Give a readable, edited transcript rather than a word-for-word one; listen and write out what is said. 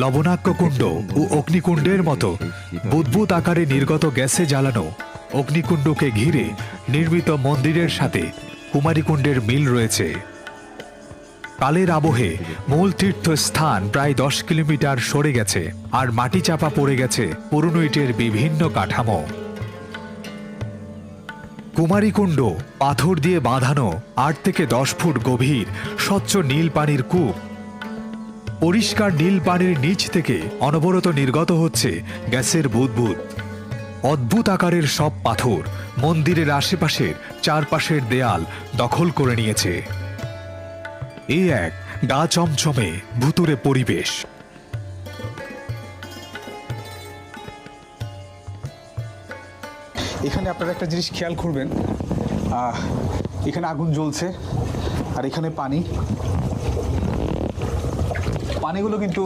লবণাক্য কুণ্ড ও অগ্নিকুণ্ডের মতো বুদবুদ আকারে নির্গত গ্যাসে জ্বালানো অগ্নিকুণ্ডকে ঘিরে নির্মিত মন্দিরের সাথে কুমারীকুণ্ডের মিল রয়েছে। কালের আবহে মূল তীর্থস্থান প্রায় 10 কিলোমিটার সরে গেছে, আর মাটি চাপা পড়ে গেছে পুরনো ইটের বিভিন্ন কাঠামো। কুমারীকুণ্ড পাথর দিয়ে বাঁধানো 8 থেকে 10 ফুট গভীর স্বচ্ছ নীল পানির কূপ। পরিষ্কার নীল পানির নিচ থেকে অনবরত নির্গত হচ্ছে গ্যাসের বুদবুদ। অদ্ভুত আকারের সব পাথর মন্দিরের আশেপাশের চারপাশের দেয়াল দখল করে নিয়েছে। এ এক গা চমচমে ভুতুড়ে পরিবেশ। এখানে আপনারা একটা জিনিস খেয়াল করবেন, এখানে আগুন জ্বলছে আর এখানে পানিগুলো কিন্তু